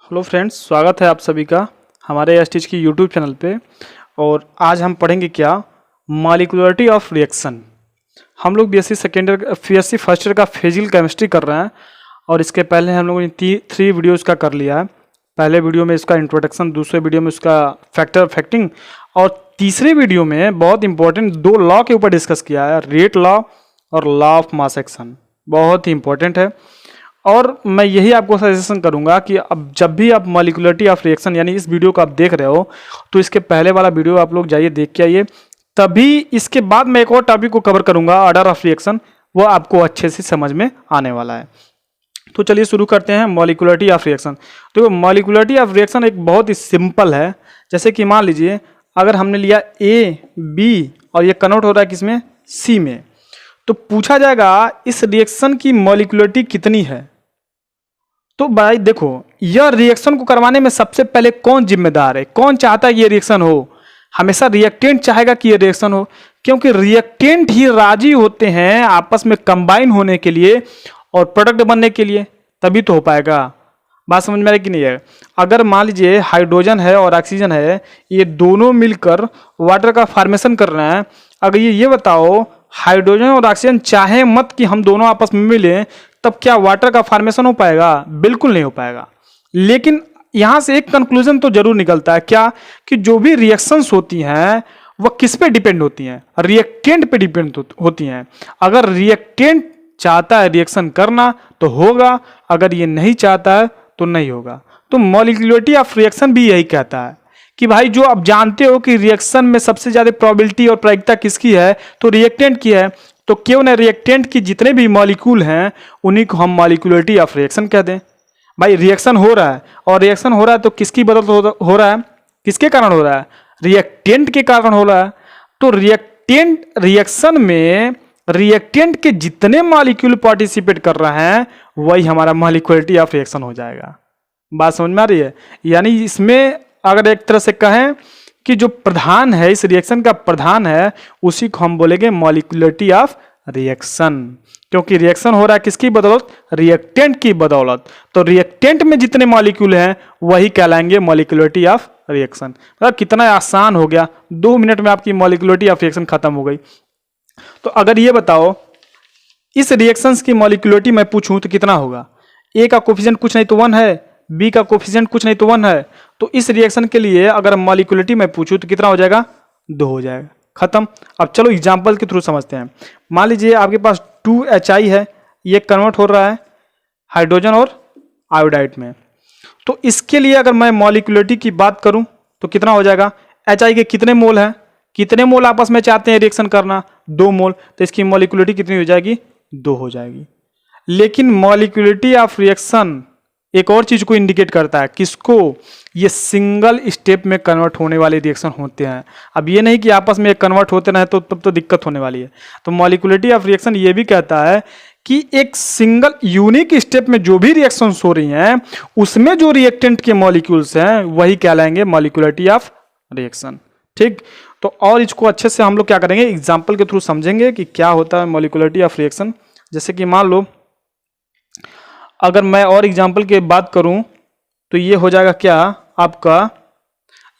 Hello friends, स्वागत है आप सभी का हमारे एसटीज की यूट्यूब चैनल पे। और आज हम पढ़ेंगे क्या, मॉलिक्यूलरिटी ऑफ रिएक्शन। हम लोग BSc second year BSc first year का फिजिकल केमिस्ट्री कर रहे हैं और इसके पहले हम लोगों ने थ्री वीडियोज़ का कर लिया है। पहले वीडियो में इसका इंट्रोडक्शन, दूसरे वीडियो में इसका फैक्टर फैक्टिंग और तीसरे वीडियो में बहुत इंपॉर्टेंट दो लॉ के ऊपर डिस्कस किया है, रेट लॉ और लॉ ऑफ मास एक्शन। बहुत ही इंपॉर्टेंट है और मैं यही आपको सजेशन करूंगा कि अब जब भी आप मॉलिक्यूलरिटी ऑफ रिएक्शन यानी इस वीडियो को आप देख रहे हो तो इसके पहले वाला वीडियो आप लोग जाइए देख के आइए। तभी इसके बाद मैं एक और टॉपिक को कवर करूंगा, ऑर्डर ऑफ रिएक्शन, वो आपको अच्छे से समझ में आने वाला है। तो चलिए शुरू करते हैं मॉलिक्यूलरिटी ऑफ रिएक्शन। तो मॉलिक्यूलरिटी ऑफ रिएक्शन एक बहुत ही सिंपल है। जैसे कि मान लीजिए अगर हमने लिया ए बी और ये कन्वर्ट हो रहा है किसमें, सी में, तो पूछा जाएगा इस रिएक्शन की मॉलिक्यूलरिटी कितनी है। तो भाई देखो, यह रिएक्शन को करवाने में सबसे पहले कौन जिम्मेदार है, कौन चाहता है कि ये रिएक्शन हो? हमेशा रिएक्टेंट चाहेगा कि ये रिएक्शन हो, क्योंकि रिएक्टेंट ही राजी होते हैं आपस में कंबाइन होने के लिए और प्रोडक्ट बनने के लिए, तभी तो हो पाएगा। बात समझ में आ रही कि नहीं है? अगर मान लीजिए हाइड्रोजन है और ऑक्सीजन है, ये दोनों मिलकर वाटर का फॉर्मेशन कर रहे हैं। अगर ये बताओ हाइड्रोजन और ऑक्सीजन चाहे मत कि हम दोनों आपस में मिलें, तब क्या वाटर का फॉर्मेशन हो पाएगा? बिल्कुल नहीं हो पाएगा। लेकिन यहां से एक कंक्लूजन तो जरूर निकलता है, क्या कि जो भी रिएक्शंस होती हैं वह किस पे डिपेंड होती हैं? रिएक्टेंट पे डिपेंड होती हैं। अगर रिएक्टेंट चाहता है रिएक्शन करना तो होगा, अगर ये नहीं चाहता है तो नहीं होगा। तो मॉलिक्यूलरिटी ऑफ रिएक्शन भी यही कहता है कि भाई जो आप जानते हो कि रिएक्शन में सबसे ज्यादा प्रोबेबिलिटी और प्रायिकता किसकी है, तो रिएक्टेंट की है। तो क्यों ना रिएक्टेंट की जितने भी मॉलिक्यूल हैं उन्हीं को हम मॉलिक्यूलरिटी ऑफ रिएक्शन कह दें। भाई रिएक्शन हो रहा है और रिएक्शन हो रहा है तो किसकी बदौलत हो रहा है, किसके कारण हो रहा है? रिएक्टेंट के कारण हो रहा है। तो रिएक्टेंट रिएक्शन में रिएक्टेंट के जितने मॉलिक्यूल पार्टिसिपेट कर रहे हैं वही हमारा मॉलिक्यूलरिटी ऑफ रिएक्शन हो जाएगा। बात समझ में आ रही है? यानी इसमें अगर एक तरह से कहें कि जो प्रधान है, इस रिएक्शन का प्रधान है, उसी को हम बोलेंगे मॉलिक्यूलरिटी ऑफ रिएक्शन। क्योंकि रिएक्शन हो रहा है किसकी बदौलत? रिएक्टेंट की बदौलत। तो रिएक्टेंट में जितने मॉलिक्यूल हैं वही कहलाएंगे मॉलिक्यूलरिटी ऑफ रिएक्शन। मतलब कितना आसान हो गया, 2 मिनट में आपकी मॉलिक्यूलरिटी ऑफ रिएक्शन खत्म हो गई। तो अगर ये बताओ इस रिएक्शंस की मॉलिक्यूलरिटी मैं पूछूं तो कितना होगा? ए का कोफिशिएंट कुछ नहीं तो 1 है, बी का कोफिशिएंट कुछ नहीं तो 1 है। तो इस रिएक्शन के लिए अगर मॉलिक्यूलरिटी मैं पूछूं तो कितना हो जाएगा? 2 हो जाएगा, खत्म। अब चलो एग्जांपल के थ्रू समझते हैं। मान लीजिए आपके पास 2HI है, ये कन्वर्ट हो रहा है हाइड्रोजन और आयोडाइड में। तो इसके लिए अगर मैं मॉलिक्यूलरिटी की बात करूं तो कितना हो जाएगा? HI के कितने मोल हैं, कितने मोल आपस में चाहते हैं रिएक्शन करना? 2 मोल। तो इसकी मॉलिक्यूलरिटी कितनी हो जाएगी? 2 हो जाएगी। लेकिन मॉलिक्यूलरिटी ऑफ रिएक्शन एक और चीज को इंडिकेट करता है, किसको? ये सिंगल स्टेप में कन्वर्ट होने वाले रिएक्शन होते हैं। अब ये नहीं कि आपस में कन्वर्ट होते रहे तो तब तो दिक्कत होने वाली है। तो मॉलिक्यूलरिटी ऑफ रिएक्शन ये भी कहता है कि एक सिंगल यूनिक स्टेप में जो भी रिएक्शंस हो रही हैं उसमें जो रिएक्टेंट के मॉलिक्यूल्स हैं वही कहलाएंगे मॉलिक्यूलरिटी ऑफ रिएक्शन। ठीक, तो और इसको अच्छे से हम लोग क्या करेंगे, एग्जाम्पल के थ्रू समझेंगे कि क्या होता है मॉलिक्यूलरिटी ऑफ रिएक्शन। जैसे कि मान लो अगर मैं और एग्जाम्पल की बात करूं तो ये हो जाएगा क्या, आपका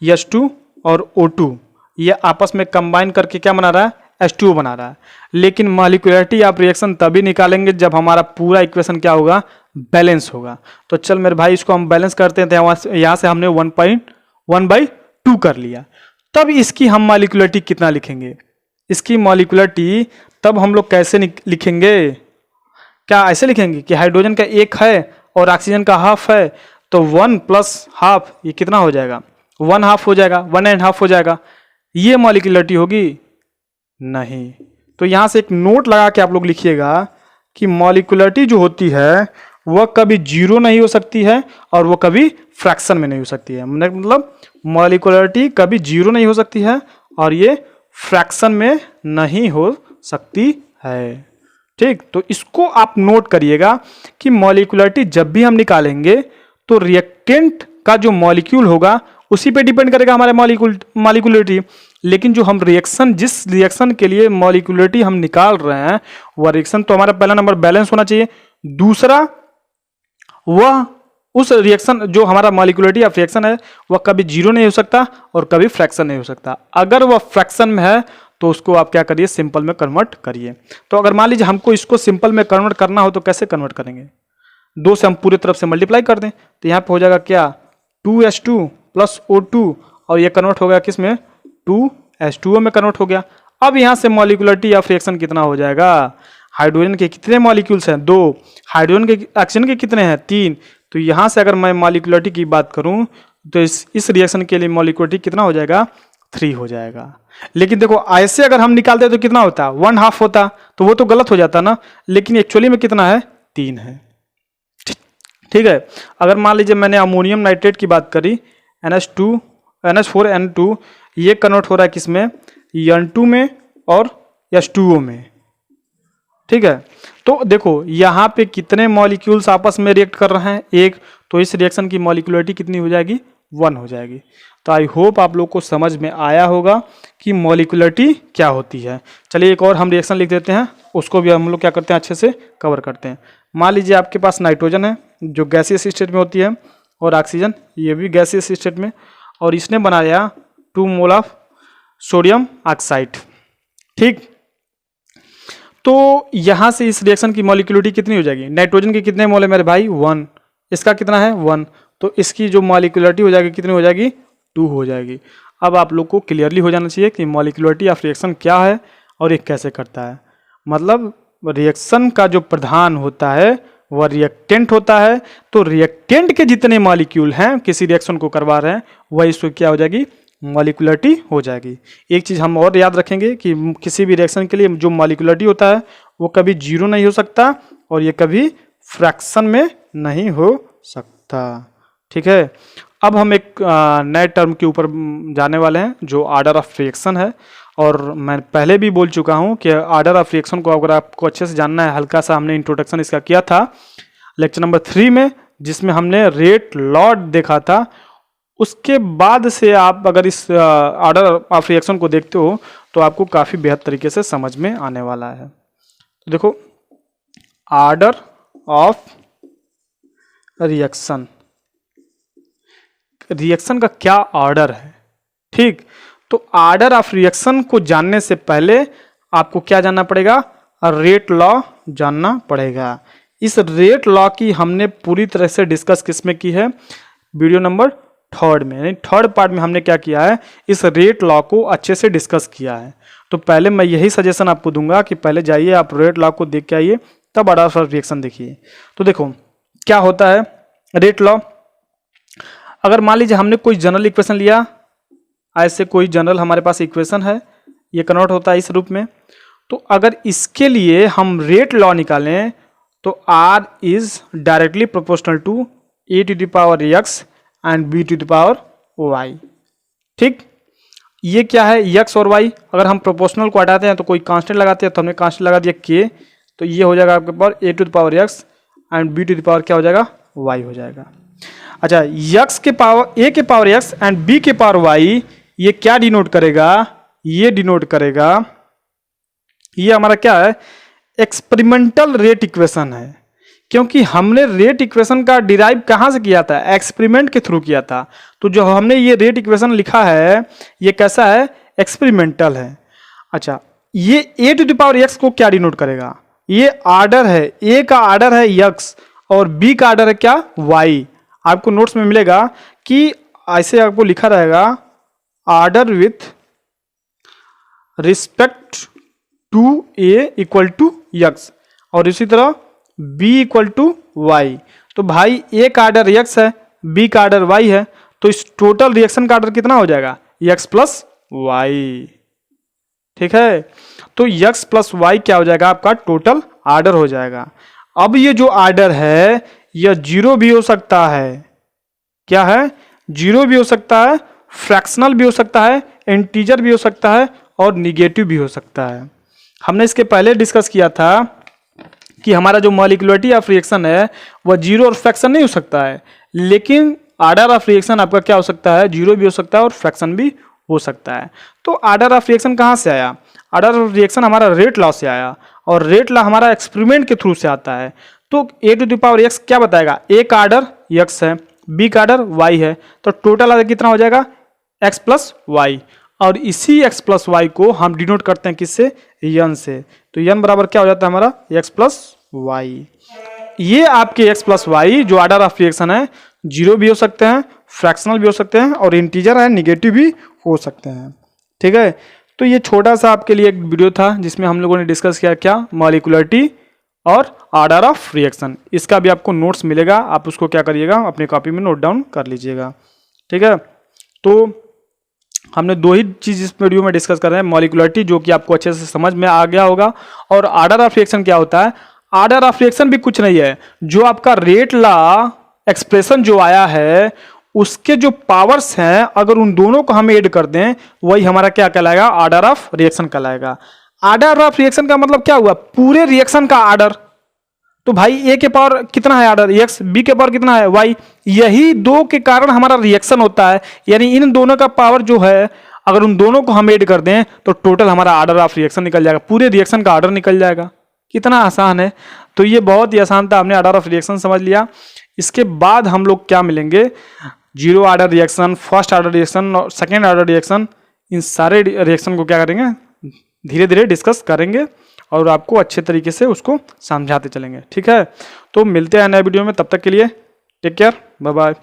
H2 और O2 ये आपस में कंबाइन करके क्या बना रहा है? H2O बना रहा है। लेकिन मॉलिक्यूलरिटी ऑफ रिएक्शन तभी निकालेंगे जब हमारा पूरा इक्वेशन क्या होगा? बैलेंस होगा। तो चल मेरे भाई इसको हम बैलेंस करते हैं। तो यहाँ से हमने 1/1/2 कर लिया। तब इसकी हम मॉलिक्यूलरिटी कितना लिखेंगे? इसकी मॉलिक्यूलरिटी तब हम लोग कैसे लिखेंगे? क्या ऐसे लिखेंगे कि हाइड्रोजन का 1 है और ऑक्सीजन का हाफ है, तो 1 + हाफ ये कितना हो जाएगा? 1/2 हो जाएगा, 1.5 हो जाएगा। ये मॉलिक्यूलरिटी होगी? नहीं। तो यहां से एक नोट लगा के आप लोग लिखिएगा कि मॉलिक्यूलरिटी जो होती है वह कभी 0 नहीं हो सकती है और वह कभी फ्रैक्शन में नहीं हो सकती है। मतलब मॉलिक्यूलरिटी कभी 0 नहीं हो सकती है और ये फ्रैक्शन में नहीं हो सकती है। ठीक, तो इसको आप नोट करिएगा कि मॉलिक्यूलरिटी जब भी हम निकालेंगे तो रिएक्टेंट का जो मॉलिक्यूल होगा उसी पे डिपेंड करेगा हमारे मॉलिक्यूलरिटी। लेकिन जो हम जिस रिएक्शन के लिए मॉलिक्यूलरिटी हम निकाल रहे हैं वह रिएक्शन तो हमारा पहला नंबर बैलेंस होना चाहिए। दूसरा वह उस रिएक्शन जो हमारा मॉलिक्यूलरिटी ऑफ रिएक्शन है वह कभी जीरो नहीं हो सकता और कभी फ्रैक्शन नहीं हो सकता। अगर वह फ्रैक्शन में है तो उसको आप क्या करिए, सिंपल में कन्वर्ट करिए। तो अगर मान लीजिए हमको इसको सिंपल में कन्वर्ट करना हो तो कैसे कन्वर्ट करेंगे, 2 से हम पूरी तरफ से मल्टीप्लाई कर दें तो यहाँ पे हो जाएगा क्या, 2H2 प्लस O2 और ये कन्वर्ट हो गया किस में, 2H2O में कन्वर्ट हो गया। अब यहाँ से मॉलिक्यूलरिटी ऑफ रिएक्शन कितना हो जाएगा, हाइड्रोजन के कितने मॉलिक्यूल्स हैं, 2, हाइड्रोजन के ऑक्सीजन के कितने हैं, 3। तो यहाँ से अगर मैं मॉलिक्यूलरिटी की बात करूँ तो इस रिएक्शन के लिए मॉलिक्यूलरिटी कितना हो जाएगा, 3 हो जाएगा। लेकिन देखो ऐसे अगर हम निकालते तो कितना होता, 1/2 होता, तो वो तो गलत हो जाता ना, लेकिन एक्चुअली में कितना है, 3 है। ठीक है। अगर मान लीजिए मैंने अमोनियम नाइट्रेट की बात करी, NH4N2, ये कन्वर्ट हो रहा है किसमें, N2 में और H2O में। ठीक है। तो देखो यहाँ पे कितने मॉलिक्यूल्स आपस में रिएक्ट कर रहे हैं, 1, तो इस रिएक्शन की मॉलिक्यूलरिटी कितनी हो जाएगी, 1 हो जाएगी। तो आई होप आप लोग को समझ में आया होगा कि मॉलिक्यूलरिटी क्या होती है। चलिए एक और हम रिएक्शन लिख देते हैं, उसको भी हम लोग क्या करते हैं, अच्छे से कवर करते हैं। मान लीजिए आपके पास नाइट्रोजन है जो गैसियस स्टेट में होती है और ऑक्सीजन ये भी गैसियस स्टेट में, और इसने बनाया 2 मोल ऑफ सोडियम ऑक्साइड। ठीक। तो यहाँ से इस रिएक्शन की मॉलिक्यूलरिटी कितनी हो जाएगी, नाइट्रोजन के कितने मोल है मेरे भाई, 1, इसका कितना है 1, तो इसकी जो मॉलिक्यूलरिटी हो जाएगी कितनी हो जाएगी, 2 हो जाएगी। अब आप लोग को क्लियरली हो जाना चाहिए कि मॉलिक्यूलरिटी ऑफ रिएक्शन क्या है और ये कैसे करता है। मतलब रिएक्शन का जो प्रधान होता है वह रिएक्टेंट होता है, तो रिएक्टेंट के जितने मॉलिक्यूल हैं किसी रिएक्शन को करवा रहे हैं वह इसको क्या हो जाएगी, मॉलिक्यूलरिटी हो जाएगी। एक चीज़ हम और याद रखेंगे कि किसी भी रिएक्शन के लिए जो मॉलिक्यूलरिटी होता है वो कभी जीरो नहीं हो सकता और ये कभी फ्रैक्शन में नहीं हो सकता। ठीक है। अब हम एक नए टर्म के ऊपर जाने वाले हैं जो ऑर्डर ऑफ रिएक्शन है, और मैं पहले भी बोल चुका हूं कि ऑर्डर ऑफ रिएक्शन को अगर आपको अच्छे से जानना है, हल्का सा हमने इंट्रोडक्शन इसका किया था लेक्चर नंबर 3 में, जिसमें हमने रेट लॉ देखा था। उसके बाद से आप अगर इस ऑर्डर ऑफ रिएक्शन को देखते हो तो आपको काफ़ी बेहद तरीके से समझ में आने वाला है। तो देखो ऑर्डर ऑफ रिएक्शन, रिएक्शन का क्या ऑर्डर है। ठीक। तो ऑर्डर ऑफ रिएक्शन को जानने से पहले आपको क्या जानना पड़ेगा, रेट लॉ जानना पड़ेगा। इस रेट लॉ की हमने पूरी तरह से डिस्कस किसमें की है, वीडियो नंबर 3 में, यानी 3rd पार्ट में हमने क्या किया है, इस रेट लॉ को अच्छे से डिस्कस किया है। तो पहले मैं यही सजेशन आपको दूंगा कि पहले जाइए आप रेट लॉ को देख के आइए, तब ऑर्डर ऑफ रिएक्शन देखिए। तो देखो क्या होता है रेट लॉ। अगर मान लीजिए हमने कोई जनरल इक्वेशन लिया, ऐसे कोई जनरल हमारे पास इक्वेशन है, ये कन्वर्ट होता है इस रूप में, तो अगर इसके लिए हम रेट लॉ निकालें तो R is directly proportional to A to the power x and B to the power y। ठीक। ये क्या है, x और y, अगर हम प्रोपोर्शनल को हटाते हैं तो कोई कांस्टेंट लगाते हैं, तो हमने कांस्टेंट लगा दिया k, तो ये हो जाएगा आपके पास A to the power x and B to the power क्या हो जाएगा, y हो जाएगा। अच्छा, x के पावर a के पावर x एंड b के पावर y, ये क्या डिनोट करेगा, ये डिनोट करेगा, ये हमारा क्या है, एक्सपेरिमेंटल रेट इक्वेशन है। क्योंकि हमने रेट इक्वेशन का डिराइव कहाँ से किया था, एक्सपेरिमेंट के थ्रू किया था। तो जो हमने ये रेट इक्वेशन लिखा है ये कैसा है, एक्सपेरिमेंटल है। अच्छा, ये a to the power x को क्या डिनोट करेगा, ये ऑर्डर है, a का ऑर्डर है x और b का ऑर्डर है क्या, y। आपको नोट्स में मिलेगा कि ऐसे आपको लिखा रहेगा order with respect to a equal to x और इसी तरह b इक्वल टू y। तो भाई a का ऑर्डर x है, b का ऑर्डर y है, तो इस टोटल रिएक्शन का ऑर्डर कितना हो जाएगा, x प्लस y। ठीक है। तो x प्लस y क्या हो जाएगा, आपका टोटल ऑर्डर हो जाएगा। अब ये जो ऑर्डर है यह जीरो भी हो सकता है, क्या है, जीरो भी हो सकता है, फ्रैक्शनल भी हो सकता है, इंटीजर भी हो सकता है और निगेटिव भी हो सकता है। हमने इसके पहले डिस्कस किया था कि हमारा जो मॉलिक्यूलरिटी ऑफ रिएक्शन है वह जीरो और फ्रैक्शन नहीं हो सकता है, लेकिन ऑर्डर ऑफ रिएक्शन आपका क्या हो सकता है, जीरो भी हो सकता है और फ्रैक्शन भी हो सकता है। तो ऑर्डर ऑफ रिएक्शन कहाँ से आया, ऑर्डर ऑफ रिएक्शन हमारा रेट लॉ से आया और रेट लॉ हमारा एक्सपेरिमेंट के थ्रू से आता है। तो a to the power x क्या बताएगा, a का ऑर्डर x है, b का ऑर्डर y है, तो टोटल ऑर्डर कितना हो जाएगा x प्लस वाई। और इसी x प्लस वाई को हम डिनोट करते हैं किससे, n से। तो n बराबर क्या हो जाता है हमारा x प्लस वाई। ये आपके x प्लस वाई जो ऑर्डर ऑफ रिएक्शन है, जीरो भी हो सकते हैं, फ्रैक्शनल भी हो सकते हैं, और इंटीजर है निगेटिव भी हो सकते हैं। ठीक है, तो ये छोटा सा आपके लिए एक वीडियो था जिसमें हम लोगों ने डिस्कस किया क्या, मॉलिक्यूलरिटी और ऑर्डर ऑफ रिएक्शन। इसका भी आपको नोट्स मिलेगा, आप उसको क्या करिएगा अपनी कॉपी में नोट डाउन कर लीजिएगा। ठीक है, तो हमने दो ही चीज इस वीडियो में डिस्कस कर रहे हैं, मॉलिक्यूलरिटी जो कि आपको अच्छे से समझ में आ गया होगा, और ऑर्डर ऑफ रिएक्शन क्या होता है। ऑर्डर ऑफ रिएक्शन भी कुछ नहीं है, जो आपका रेट लॉ एक्सप्रेशन जो आया है उसके जो पावर्स हैं, अगर उन दोनों को हम ऐड कर दें वही हमारा क्या कहलाएगा, ऑर्डर ऑफ रिएक्शन कहलाएगा। ऑर्डर ऑफ रिएक्शन का मतलब क्या हुआ, पूरे रिएक्शन का ऑर्डर। तो भाई ए के पावर कितना है ऑर्डर एक्स, बी के पावर कितना है वाई, यही दो के कारण हमारा रिएक्शन होता है। यानी इन दोनों का पावर जो है अगर उन दोनों को हम ऐड कर दें तो टोटल हमारा ऑर्डर ऑफ रिएक्शन निकल जाएगा, पूरे रिएक्शन का ऑर्डर निकल जाएगा। कितना आसान है। तो ये बहुत ही आसान था, हमने ऑर्डर ऑफ रिएक्शन समझ लिया। इसके बाद हम लोग क्या मिलेंगे, zero order reaction, first order reaction और सेकेंड ऑर्डर रिएक्शन, इन सारे रिएक्शन को क्या करेंगे धीरे धीरे डिस्कस करेंगे और आपको अच्छे तरीके से उसको समझाते चलेंगे। ठीक है, तो मिलते हैं नए वीडियो में, तब तक के लिए टेक केयर, बाय बाय।